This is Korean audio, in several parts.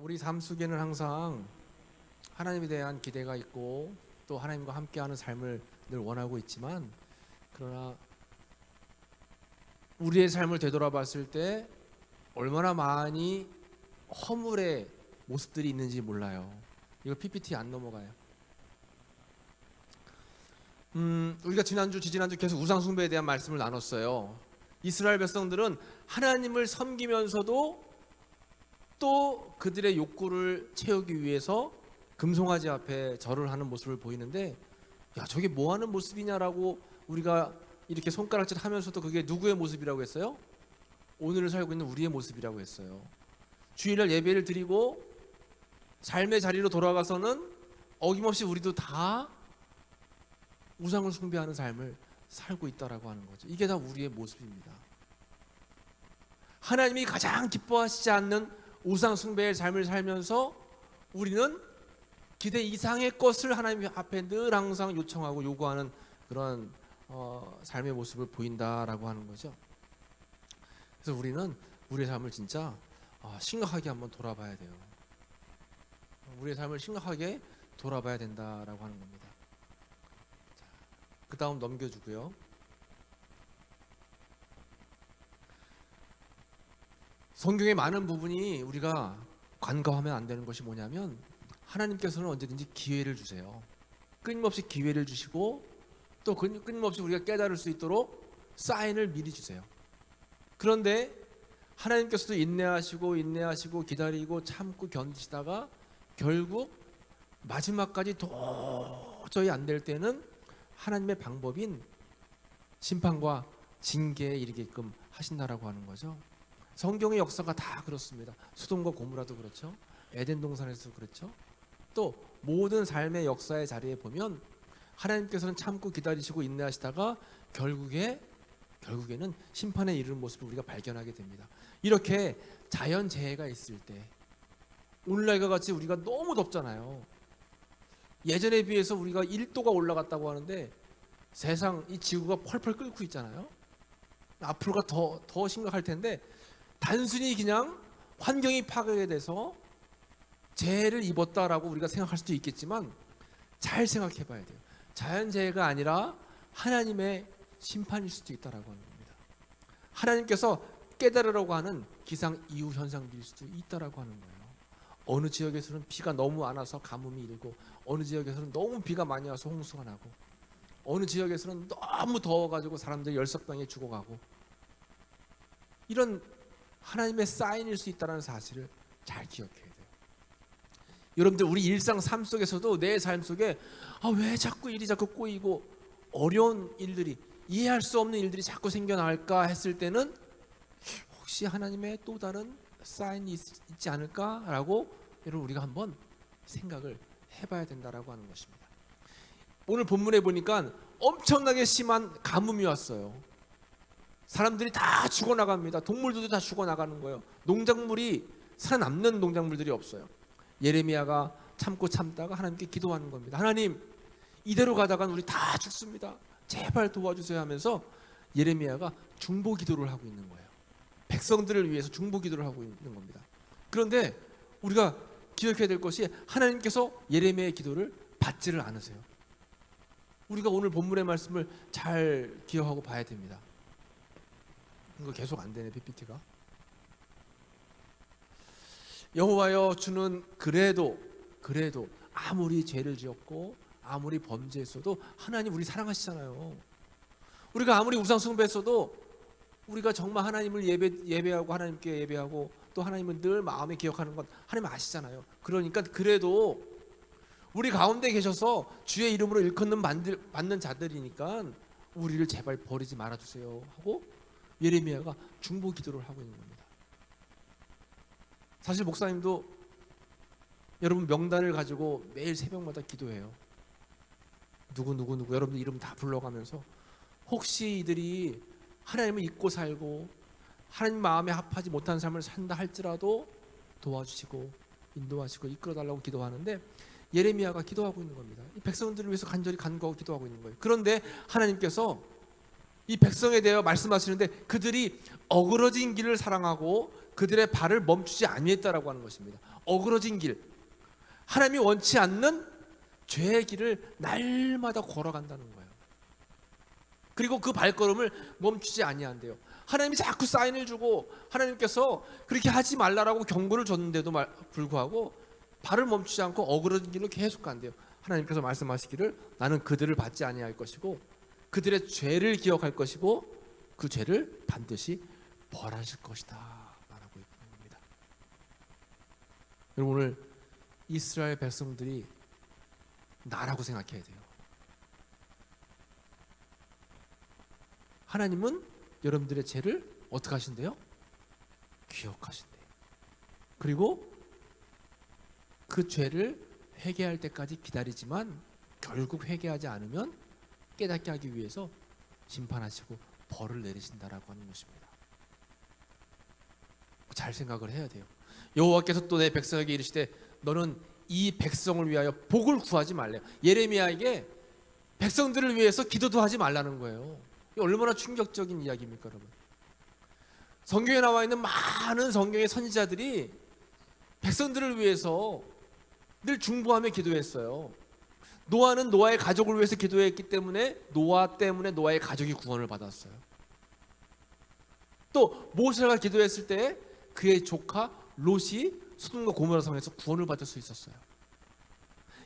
우리 삶 속에는 항상 하나님에 대한 기대가 있고 또 하나님과 함께하는 삶을 늘 원하고 있지만, 그러나 우리의 삶을 되돌아봤을 때 얼마나 많이 허물의 모습들이 있는지 몰라요. 이거 PPT 안 넘어가요. 우리가 지지난주 계속 우상 숭배에 대한 말씀을 나눴어요. 이스라엘 백성들은 하나님을 섬기면서도 또 그들의 욕구를 채우기 위해서 금송아지 앞에 절을 하는 모습을 보이는데, 야, 저게 뭐 하는 모습이냐라고 우리가 이렇게 손가락질 하면서도 그게 누구의 모습이라고 했어요? 오늘을 살고 있는 우리의 모습이라고 했어요. 주일날 예배를 드리고 삶의 자리로 돌아가서는 어김없이 우리도 다 우상을 숭배하는 삶을 살고 있다라고 하는 거죠. 이게 다 우리의 모습입니다. 하나님이 가장 기뻐하시지 않는 우상 숭배의 삶을 살면서 우리는 기대 이상의 것을 하나님 앞에 늘 항상 요청하고 요구하는 그런 삶의 모습을 보인다라고 하는 거죠. 그래서 우리는 우리의 삶을 진짜 심각하게 한번 돌아봐야 돼요. 우리의 삶을 심각하게 돌아봐야 된다라고 하는 겁니다. 그 다음 넘겨주고요. 성경의 많은 부분이 우리가 간과하면 안 되는 것이 뭐냐면, 하나님께서는 언제든지 기회를 주세요. 끊임없이 기회를 주시고 또 끊임없이 우리가 깨달을 수 있도록 사인을 미리 주세요. 그런데 하나님께서도 인내하시고 기다리고 참고 견디시다가 결국 마지막까지 도저히 안 될 때는 하나님의 방법인 심판과 징계에 이르게끔 하신다라고 하는 거죠. 성경의 역사가 다 그렇습니다. 소돔과 고모라도 그렇죠. 에덴 동산에서도 그렇죠. 또 모든 삶의 역사의 자리에 보면 하나님께서는 참고 기다리시고 인내하시다가 결국에는 심판에 이르는 모습을 우리가 발견하게 됩니다. 이렇게 자연재해가 있을 때, 오늘날과 같이 우리가 너무 덥잖아요. 예전에 비해서 우리가 1도가 올라갔다고 하는데 세상 이 지구가 펄펄 끓고 있잖아요. 앞으로가 더 심각할 텐데, 단순히 그냥 환경이 파괴돼서 재해를 입었다라고 우리가 생각할 수도 있겠지만 잘 생각해 봐야 돼요. 자연재해가 아니라 하나님의 심판일 수도 있다라고 하는 겁니다. 하나님께서 깨달으라고 하는 기상 이후 현상들일 수도 있다라고 하는 거예요. 어느 지역에서는 비가 너무 안 와서 가뭄이 일고, 어느 지역에서는 너무 비가 많이 와서 홍수가 나고, 어느 지역에서는 너무 더워가지고 사람들이 열사병에 죽어가고, 이런 하나님의 사인일 수 있다는 사실을 잘 기억해야 돼요. 여러분들, 우리 일상 삶 속에서도 내 삶 속에 왜 자꾸 일이 자꾸 꼬이고 어려운 일들이, 이해할 수 없는 일들이 자꾸 생겨날까 했을 때는 혹시 하나님의 또 다른 사인이 있지 않을까라고 여러분 우리가 한번 생각을 해봐야 된다라고 하는 것입니다. 오늘 본문에 보니까 엄청나게 심한 가뭄이 왔어요. 사람들이 다 죽어나갑니다. 동물들도 다 죽어나가는 거예요. 농작물이 살아남는 농작물들이 없어요. 예레미야가 참다가 하나님께 기도하는 겁니다. 하나님, 이대로 가다간 우리 다 죽습니다. 제발 도와주세요 하면서 예레미야가 중보 기도를 하고 있는 거예요. 백성들을 위해서 중보 기도를 하고 있는 겁니다. 그런데 우리가 기억해야 될 것이, 하나님께서 예레미야의 기도를 받지를 않으세요. 우리가 오늘 본문의 말씀을 잘 기억하고 봐야 됩니다. 이거 계속 안 되네, PPT가. 여호와여, 주는 그래도 아무리 죄를 지었고 아무리 범죄했어도 하나님 우리 사랑하시잖아요. 우리가 아무리 우상 숭배했어도 우리가 정말 하나님을 예배하고 하나님께 예배하고 또 하나님을 늘 마음에 기억하는 것 하나님 아시잖아요. 그러니까 그래도 우리 가운데 계셔서 주의 이름으로 일컫는 받는 자들이니까 우리를 제발 버리지 말아주세요 하고 예레미야가 중보 기도를 하고 있는 겁니다. 사실 목사님도 여러분 명단을 가지고 매일 새벽마다 기도해요. 누구 여러분들 이름 다 불러가면서 혹시 이들이 하나님을 잊고 살고 하나님 마음에 합하지 못한 삶을 산다 할지라도 도와주시고 인도하시고 이끌어달라고 기도하는데, 예레미야가 기도하고 있는 겁니다. 이 백성들을 위해서 간절히 간구하고 기도하고 있는 거예요. 그런데 하나님께서 이 백성에 대하여 말씀하시는데 그들이 어그러진 길을 사랑하고 그들의 발을 멈추지 아니했다라고 하는 것입니다. 어그러진 길, 하나님이 원치 않는 죄의 길을 날마다 걸어간다는 거예요. 그리고 그 발걸음을 멈추지 아니한대요. 하나님이 자꾸 사인을 주고 하나님께서 그렇게 하지 말라라고 경고를 줬는데도 불구하고 발을 멈추지 않고 어그러진 길로 계속 간대요. 하나님께서 말씀하시기를 나는 그들을 받지 아니할 것이고 그들의 죄를 기억할 것이고 그 죄를 반드시 벌하실 것이다 말하고 있는 겁니다. 여러분, 오늘 이스라엘 백성들이 나라고 생각해야 돼요. 하나님은 여러분들의 죄를 어떻게 하신대요? 기억하신대요. 그리고 그 죄를 회개할 때까지 기다리지만 결국 회개하지 않으면 깨닫게 하기 위해서 심판하시고 벌을 내리신다라고 하는 것입니다. 잘 생각을 해야 돼요. 여호와께서 또 내 백성에게 이르시되 너는 이 백성을 위하여 복을 구하지 말래요. 예레미야에게 백성들을 위해서 기도도 하지 말라는 거예요. 얼마나 충격적인 이야기입니까, 여러분? 성경에 나와 있는 많은 성경의 선지자들이 백성들을 위해서 늘 중보하며 기도했어요. 노아는 노아의 가족을 위해서 기도했기 때문에 노아 때문에 노아의 가족이 구원을 받았어요. 또 모세가 기도했을 때 그의 조카 롯이 소돔과 고모라 성에서 구원을 받을 수 있었어요.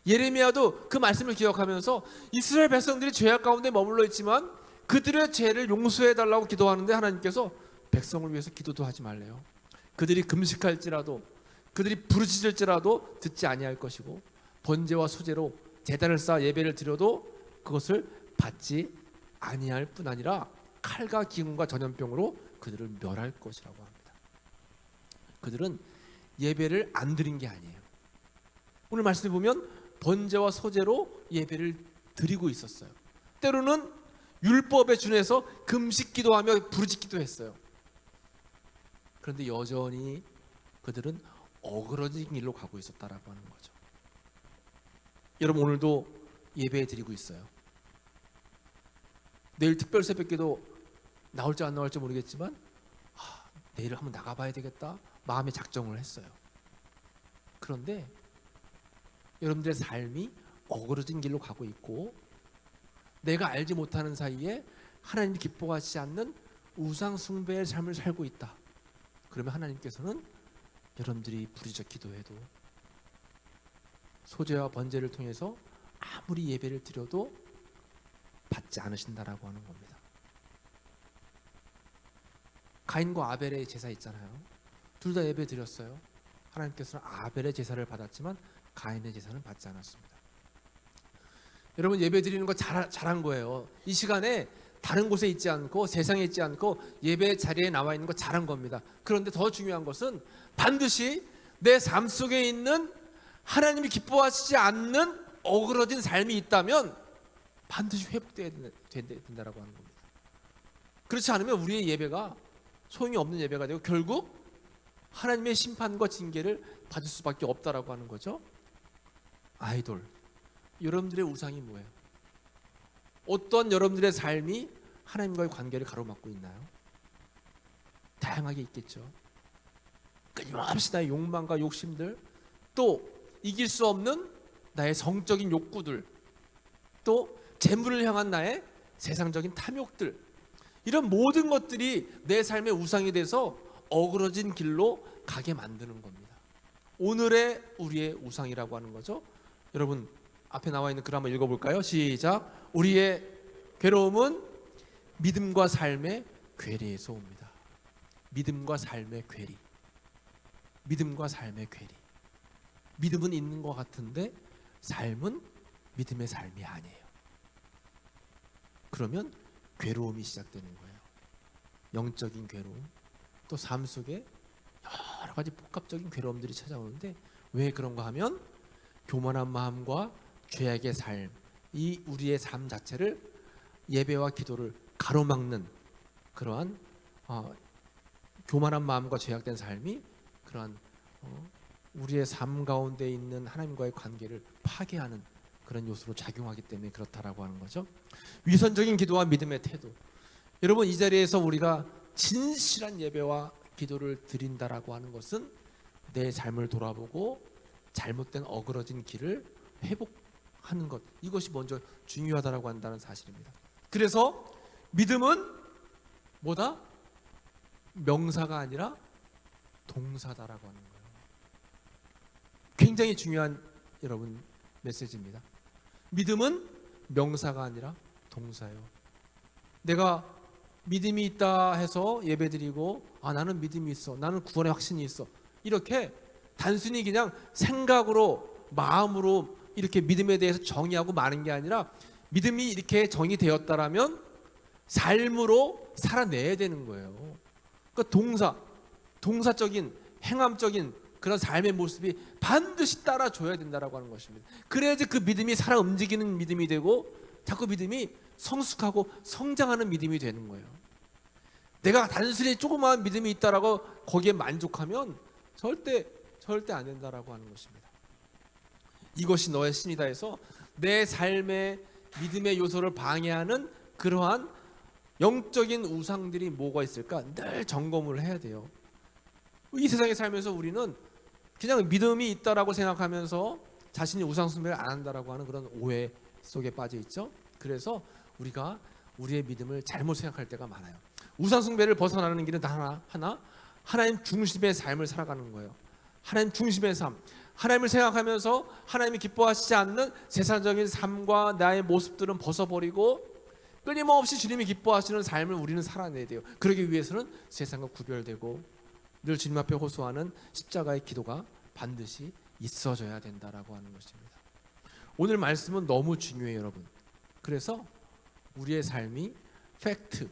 예레미야도 그 말씀을 기억하면서 이스라엘 백성들이 죄악 가운데 머물러 있지만 그들의 죄를 용서해달라고 기도하는데 하나님께서 백성을 위해서 기도도 하지 말래요. 그들이 금식할지라도 그들이 부르짖을지라도 듣지 아니할 것이고 번제와 수제로 제단을 쌓아 예배를 드려도 그것을 받지 아니할 뿐 아니라 칼과 기근과 전염병으로 그들을 멸할 것이라고 합니다. 그들은 예배를 안 드린 게 아니에요. 오늘 말씀에 보면 번제와 소제로 예배를 드리고 있었어요. 때로는 율법에 준해서 금식 기도하며 부르짖기도 했어요. 그런데 여전히 그들은 어그러진 길로 가고 있었다라고 하는 거죠. 여러분, 오늘도 예배 드리고 있어요. 내일 특별 새벽기도 나올지 안 나올지 모르겠지만 내일 한번 나가봐야 되겠다 마음의 작정을 했어요. 그런데 여러분들의 삶이 어그러진 길로 가고 있고 내가 알지 못하는 사이에 하나님이 기뻐하시지 않는 우상 숭배의 삶을 살고 있다. 그러면 하나님께서는 여러분들이 부르짖어 기도해도 소제와 번제를 통해서 아무리 예배를 드려도 받지 않으신다라고 하는 겁니다. 가인과 아벨의 제사 있잖아요. 둘 다 예배 드렸어요. 하나님께서는 아벨의 제사를 받았지만 가인의 제사는 받지 않았습니다. 여러분, 예배 드리는 거 잘한 거예요. 이 시간에 다른 곳에 있지 않고 세상에 있지 않고 예배 자리에 나와 있는 거 잘한 겁니다. 그런데 더 중요한 것은 반드시 내 삶 속에 있는 하나님이 기뻐하시지 않는 어그러진 삶이 있다면 반드시 회복돼야 된다라고 하는 겁니다. 그렇지 않으면 우리의 예배가 소용이 없는 예배가 되고 결국 하나님의 심판과 징계를 받을 수밖에 없다라고 하는 거죠. 아이돌, 여러분들의 우상이 뭐예요? 어떤 여러분들의 삶이 하나님과의 관계를 가로막고 있나요? 다양하게 있겠죠. 끊임없이 나의 욕망과 욕심들, 또 이길 수 없는 나의 성적인 욕구들, 또 재물을 향한 나의 세상적인 탐욕들, 이런 모든 것들이 내 삶의 우상이 돼서 어그러진 길로 가게 만드는 겁니다. 오늘의 우리의 우상이라고 하는 거죠. 여러분, 앞에 나와 있는 글 한번 읽어볼까요? 시작. 우리의 괴로움은 믿음과 삶의 괴리에서 옵니다. 믿음과 삶의 괴리. 믿음과 삶의 괴리. 믿음은 있는 것 같은데 삶은 믿음의 삶이 아니에요. 그러면 괴로움이 시작되는 거예요. 영적인 괴로움, 또 삶 속에 여러 가지 복합적인 괴로움들이 찾아오는데 왜 그런가 하면 교만한 마음과 죄악의 삶, 이 우리의 삶 자체를 예배와 기도를 가로막는 그러한 교만한 마음과 죄악된 삶이 그러한 우리의 삶 가운데 있는 하나님과의 관계를 파괴하는 그런 요소로 작용하기 때문에 그렇다라고 하는 거죠. 위선적인 기도와 믿음의 태도. 여러분, 이 자리에서 우리가 진실한 예배와 기도를 드린다라고 하는 것은 내 삶을 돌아보고 잘못된 어그러진 길을 회복하는 것, 이것이 먼저 중요하다라고 한다는 사실입니다. 그래서 믿음은 뭐다? 명사가 아니라 동사다라고 하는 거예요. 굉장히 중요한 여러분 메시지입니다. 믿음은 명사가 아니라 동사예요. 내가 믿음이 있다 해서 예배드리고 나는 믿음이 있어, 나는 구원의 확신이 있어, 이렇게 단순히 그냥 생각으로 마음으로 이렇게 믿음에 대해서 정의하고 마는 게 아니라 믿음이 이렇게 정의되었다라면 삶으로 살아내야 되는 거예요. 그러니까 동사적인 행함적인 그런 삶의 모습이 반드시 따라줘야 된다라고 하는 것입니다. 그래야지 그 믿음이 살아 움직이는 믿음이 되고 자꾸 믿음이 성숙하고 성장하는 믿음이 되는 거예요. 내가 단순히 조그마한 믿음이 있다라고 거기에 만족하면 절대 안 된다라고 하는 것입니다. 이것이 너의 신이다 해서 내 삶의 믿음의 요소를 방해하는 그러한 영적인 우상들이 뭐가 있을까 늘 점검을 해야 돼요. 이 세상에 살면서 우리는 그냥 믿음이 있다라고 생각하면서 자신이 우상 숭배를 안 한다라고 하는 그런 오해 속에 빠져 있죠. 그래서 우리가 우리의 믿음을 잘못 생각할 때가 많아요. 우상 숭배를 벗어나는 길은 다 하나, 하나님 중심의 삶을 살아가는 거예요. 하나님 중심의 삶, 하나님을 생각하면서 하나님이 기뻐하시지 않는 세상적인 삶과 나의 모습들은 벗어버리고 끊임없이 주님이 기뻐하시는 삶을 우리는 살아내야 돼요. 그러기 위해서는 세상과 구별되고 늘 주님 앞에 호소하는 십자가의 기도가 반드시 있어져야 된다라고 하는 것입니다. 오늘 말씀은 너무 중요해요, 여러분. 그래서 우리의 삶이 팩트,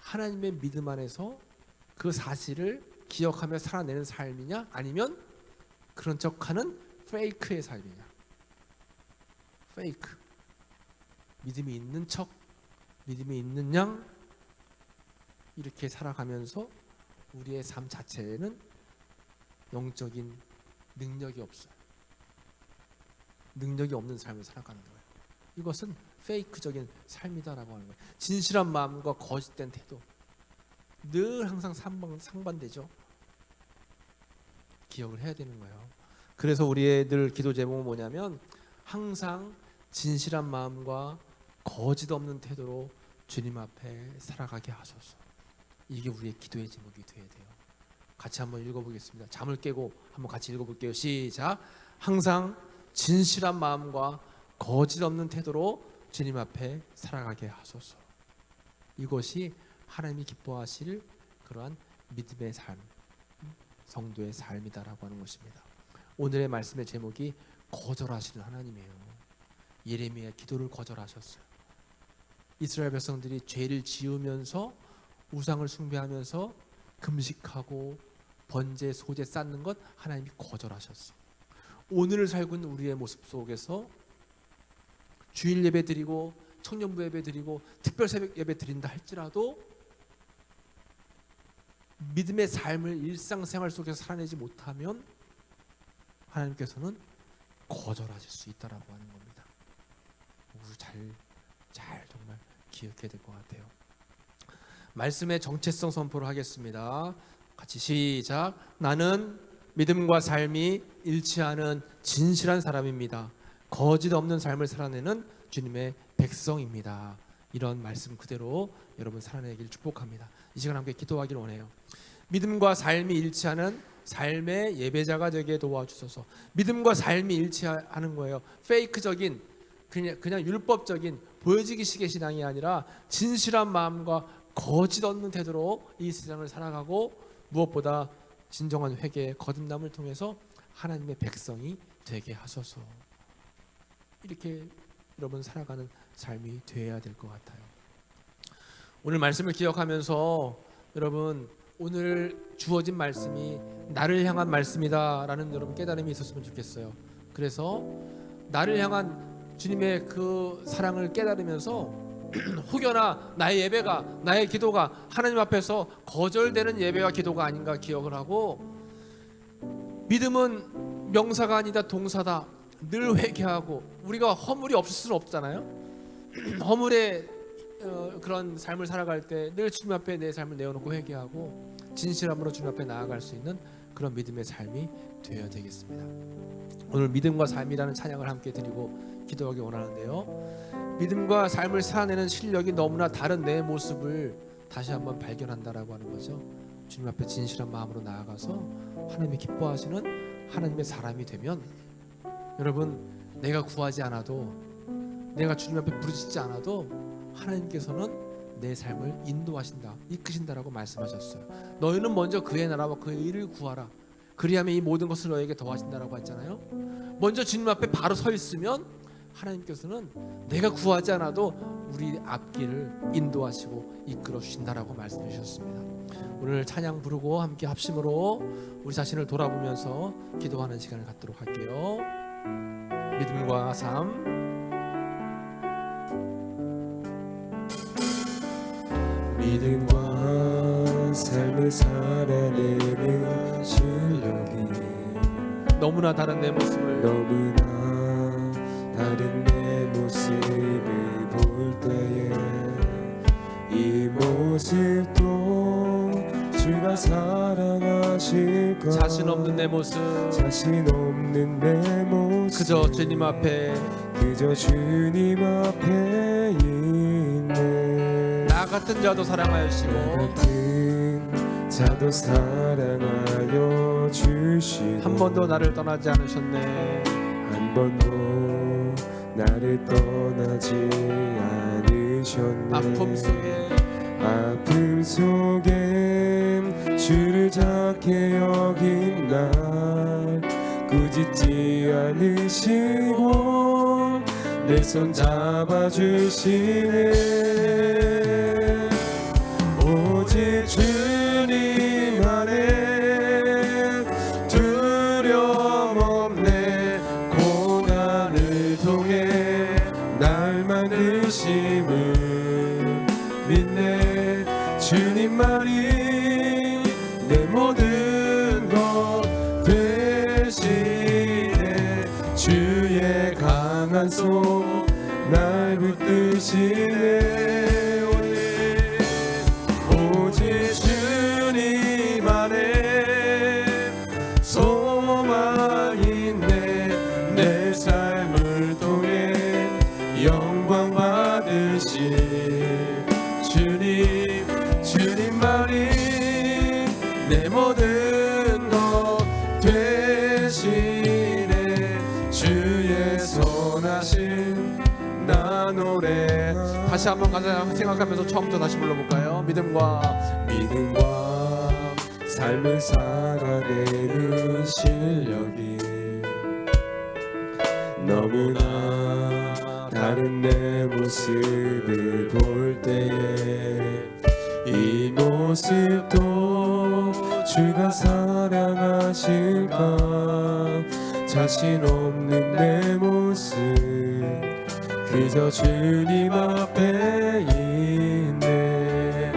하나님의 믿음 안에서 그 사실을 기억하며 살아내는 삶이냐, 아니면 그런 척하는 페이크의 삶이냐. 페이크, 믿음이 있는 척, 믿음이 있는 양, 이렇게 살아가면서 우리의 삶 자체에는 영적인 능력이 없어요. 능력이 없는 삶을 살아가는 거예요. 이것은 페이크적인 삶이다라고 하는 거예요. 진실한 마음과 거짓된 태도, 늘 항상 상반되죠. 기억을 해야 되는 거예요. 그래서 우리의 늘 기도 제목은 뭐냐면 항상 진실한 마음과 거짓 없는 태도로 주님 앞에 살아가게 하소서. 이게 우리의 기도의 제목이 되어야 돼요. 같이 한번 읽어보겠습니다. 잠을 깨고 한번 같이 읽어볼게요. 시작. 항상 진실한 마음과 거짓 없는 태도로 주님 앞에 살아가게 하소서. 이것이 하나님이 기뻐하실 그러한 믿음의 삶, 성도의 삶이다라고 하는 것입니다. 오늘의 말씀의 제목이 거절하시는 하나님이에요. 예레미야의 기도를 거절하셨어요. 이스라엘 백성들이 죄를 지으면서 우상을 숭배하면서 금식하고 번제 소제 쌓는 것 하나님이 거절하셨어. 오늘을 살고 있는 우리의 모습 속에서 주일 예배 드리고 청년부 예배 드리고 특별 새벽 예배 드린다 할지라도 믿음의 삶을 일상생활 속에서 살아내지 못하면 하나님께서는 거절하실 수 있다라고 하는 겁니다. 우리 잘 정말 기억해야 될 것 같아요. 말씀의 정체성 선포를 하겠습니다. 같이 시작. 나는 믿음과 삶이 일치하는 진실한 사람입니다. 거짓 없는 삶을 살아내는 주님의 백성입니다. 이런 말씀 그대로 여러분 살아내길 축복합니다. 이 시간 함께 기도하기를 원해요. 믿음과 삶이 일치하는 삶의 예배자가 되게 도와주소서. 믿음과 삶이 일치하는 거예요. 페이크적인 그냥 율법적인 보여지기식의 신앙이 아니라 진실한 마음과 거짓 없는 태도로 이 세상을 살아가고 무엇보다 진정한 회개, 거듭남을 통해서 하나님의 백성이 되게 하소서. 이렇게 여러분 살아가는 삶이 되어야 될 것 같아요. 오늘 말씀을 기억하면서 여러분 오늘 주어진 말씀이 나를 향한 말씀이다라는 여러분 깨달음이 있었으면 좋겠어요. 그래서 나를 향한 주님의 그 사랑을 깨달으면서 혹여나 나의 예배가, 나의 기도가 하나님 앞에서 거절되는 예배와 기도가 아닌가 기억을 하고, 믿음은 명사가 아니다 동사다. 늘 회개하고, 우리가 허물이 없을 수는 없잖아요. 허물의 그런 삶을 살아갈 때 늘 주님 앞에 내 삶을 내어놓고 회개하고 진실함으로 주님 앞에 나아갈 수 있는 그런 믿음의 삶이 되어야 되겠습니다. 오늘 믿음과 삶이라는 찬양을 함께 드리고 기도하기 원하는데요, 믿음과 삶을 살아내는 실력이 너무나 다른 내 모습을 다시 한번 발견한다라고 하는 거죠. 주님 앞에 진실한 마음으로 나아가서 하나님이 기뻐하시는 하나님의 사람이 되면, 여러분, 내가 구하지 않아도, 내가 주님 앞에 부르짖지 않아도 하나님께서는 내 삶을 인도하신다, 이끄신다라고 말씀하셨어요. 너희는 먼저 그의 나라와 그의 일을 구하라, 그리하면 이 모든 것을 너에게 더하신다라고 했잖아요. 먼저 주님 앞에 바로 서 있으면 하나님께서는 내가 구하지 않아도 우리 앞길을 인도하시고 이끌어 주신다라고 말씀해 주셨습니다. 오늘 찬양 부르고 함께 합심으로 우리 자신을 돌아보면서 기도하는 시간을 갖도록 할게요. 믿음과 삶. 믿음과 삶을 살아내는 실력이 너무나 다른 내 모습을 다른 내 모습을 볼 때에 이 모습도 주가 사랑하실까. 자신 없는 내 모습, 그저 주님 앞에 있네. 나 같은 자도 사랑하시고 한 번도 나를 떠나지 않으셨네. 한 번도 나를 떠나지 않으셨네. 아픔 속엔 주를 작게 여긴 날 꾸짖지 않으시고 내 손 잡아주시네. 오직 주님 안에 두려움 없네. 고난을 통해 날 만드심을 믿네. 주님만이 내 모든 것 되시네. 주의 강한 손 날 붙드시네. 오직 주님 안에 소망 있네. 내 삶을 통해 영광 받으실 주님만이 내 모든 것 되시네. 주의 선하심 나 노래. 다시 한번 가사 생각하면서 처음부터 다시 불러볼까요? 믿음과 삶을 살아내는 실력이 너무나 다른 내 모습을 볼 때에 이 모습도 주가 사랑하실까. 자신 없는 내 모습 그저 주님 앞에 있네.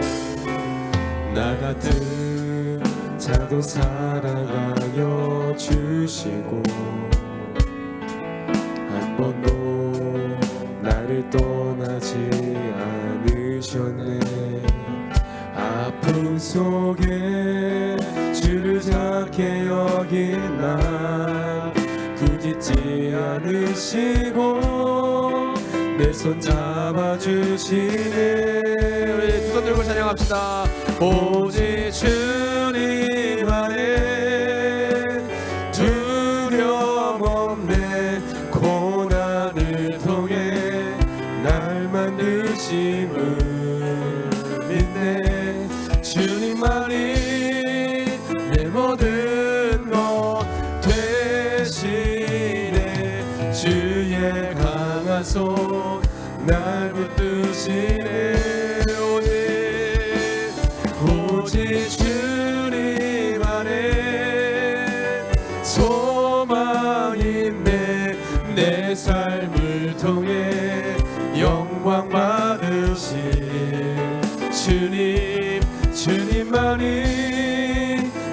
나 같은 자도 사랑하여 주시고 한 번도 나를 떠나지 않으셨네. 아픔 속에 주를 작게 여긴 날 꾸짖지 않으시고 내 손 잡아주시네. 우리 두 손 들고 찬양합시다. 오직 주님 안에 두려움 없네. 고난을 통해 날 만드심을 믿네. 주님만이 내 모든 것 되시네. 주의 강한 손 날 붙드시네. 오직 주님 안에 소망 있네. 내 삶을 통해 영광 받으실 주님만이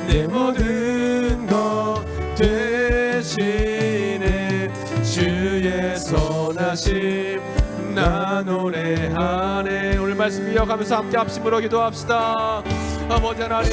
내 모든 것 되시네. 주의 선하심 나 노래하네. 오늘 말씀 이어가면서 함께 합심으로 기도합시다. 아버지 하나님,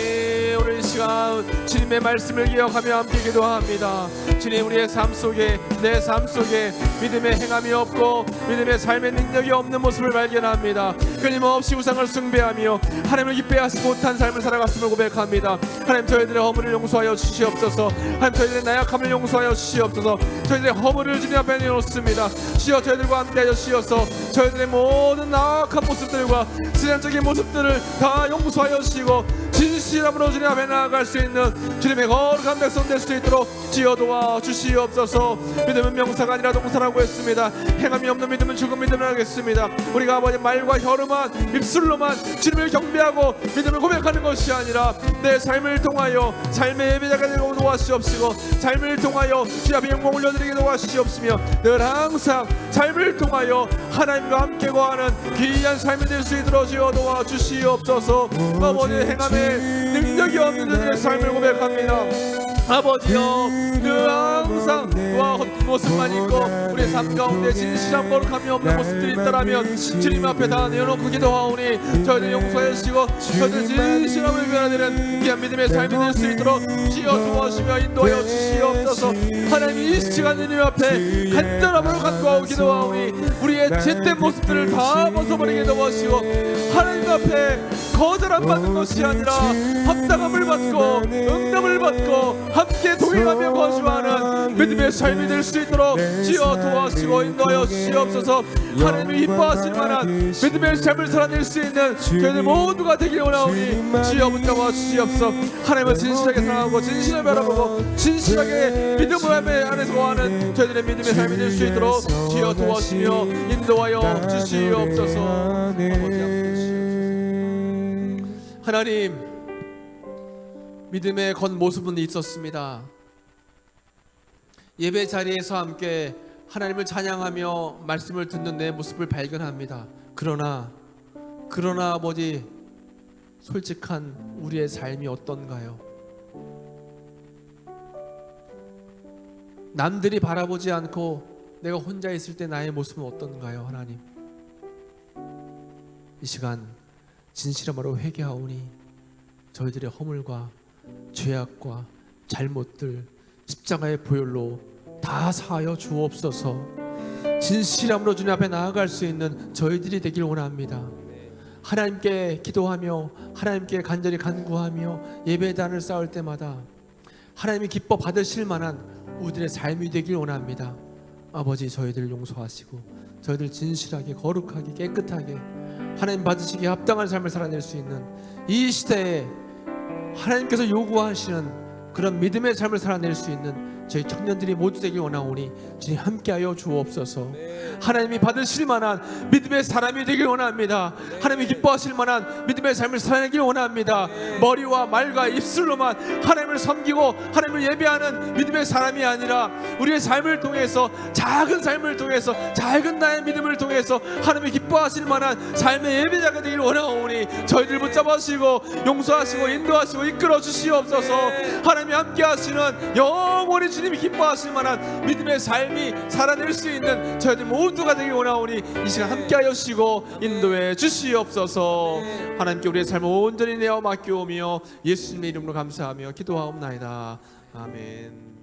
오늘 이 시간 주님의 말씀을 기억하며 함께 기도합니다. 주님, 우리의 삶 속에, 내 삶 속에 믿음의 행함이 없고 믿음의 삶의 능력이 없는 모습을 발견합니다. 끊임없이 우상을 숭배하며 하나님을 기쁘게 하지 못한 삶을 살아갔음을 고백합니다. 하나님, 저희들의 허물을 용서하여 주시옵소서. 하나님, 저희들의 나약함을 용서하여 주시옵소서. 저희들의 허물을 주님 앞에 내놓습니다. 주여, 저희들과 함께하여 주셔서 저희들의 모든 나약한 모습들과 신앙적인 모습들을 다 용서하여 주시고 진실함으로 주님 앞에 나아갈 수 있는 주님의 거룩한 백성 될 수 있도록 주여 도와주시옵소서. 믿음은 명사가 아니라 동사라고 했습니다. 행함이 없는 믿음은 죽은 믿음을 하겠습니다. 우리가 아버지 말과 혀로만, 입술로만 주님을 경배하고 믿음을 고백하는 것이 아니라 내 삶을 통하여 삶의 예배자가 되고 도와주시옵시고, 삶을 통하여 주 앞에 영광 올려드리게 도와주시옵시며, 늘 항상 삶을 통하여 하나님과 함께 거하는 귀한 삶이 될 수 있도록 주여 도와주시옵소서. 아버지, 행함에 능력이 없는 자들의 삶을 고백합니다. 아버지여, 늘 항상 와 모습만 있고 우리의 삶 가운데 진실한 거룩함이 없는 모습들이 있다라면 주님 앞에 다 내어놓고 기도하오니 저희들 용서해 주시고 저희들 진실함을 변화되는 귀한 믿음의 삶이 될 수 있도록 주여 도와주시며 인도하여 주시옵소서. 하나님, 이 시간 주님 앞에 간절함으로 간구하고 기도하오니 우리의 죄된 모습들을 다 벗어버리게 도와주시고, 하나님 앞에 거절함 받는 것이 아니라 합당함을 받고 응답을 받고 함께 동행하며 거주하는 믿음의 삶이 될 수 있도록 주여 도와주시고 인도하여 주시옵소서. 하나님이 기뻐하실 만한 믿음의 삶을 살아낼 수 있는 저희들 모두가 되길 원하오니 주여 붙잡아 주시옵소서. 하나님을 진실하게 사랑하고 진실하게 바라보고 진실하게 믿음을 안에서 거하는 저희들의 믿음의 삶이 될 수 있도록 주여 도와주시며 인도하여 주시옵소서. 하나님, 믿음의 겉모습은 있었습니다. 예배 자리에서 함께 하나님을 찬양하며 말씀을 듣는 내 모습을 발견합니다. 그러나 아버지, 솔직한 우리의 삶이 어떤가요? 남들이 바라보지 않고 내가 혼자 있을 때 나의 모습은 어떤가요? 하나님, 이 시간 진실함으로 회개하오니 저희들의 허물과 죄악과 잘못들 십자가의 보혈로 다 사하여 주옵소서. 진실함으로 주님 앞에 나아갈 수 있는 저희들이 되길 원합니다. 하나님께 기도하며 하나님께 간절히 간구하며 예배단을 쌓을 때마다 하나님이 기뻐 받으실 만한 우리들의 삶이 되길 원합니다. 아버지, 저희들을 용서하시고 저희들 진실하게 거룩하게 깨끗하게 하나님 받으시기에 합당한 삶을 살아낼 수 있는 이 시대에 하나님께서 요구하시는 그런 믿음의 삶을 살아낼 수 있는 저희 청년들이 모두 되길 원하오니 주님 함께하여 주옵소서. 하나님이 받으실 만한 믿음의 사람이 되길 원합니다. 하나님이 기뻐하실 만한 믿음의 삶을 살아내길 원합니다. 머리와 말과 입술로만 하나님을 섬기고 하나님을 예배하는 믿음의 사람이 아니라 우리의 삶을 통해서, 작은 삶을 통해서, 작은 나의 믿음을 통해서 하나님이 기뻐하실 만한 삶의 예배자가 되길 원하오니 저희들 붙잡으시고 용서하시고 인도하시고 이끌어 주시옵소서. 하나님이 함께하시는 영원히 주님이 기뻐하실 만한 믿음의 삶이 살아낼 수 있는 저희들 모두가 되길 원하오니 이 시간 함께하여 주시고 인도해 주시옵소서. 하나님께 우리의 삶을 온전히 내어 맡겨오며 예수님의 이름으로 감사하며 기도하옵나이다. 아멘.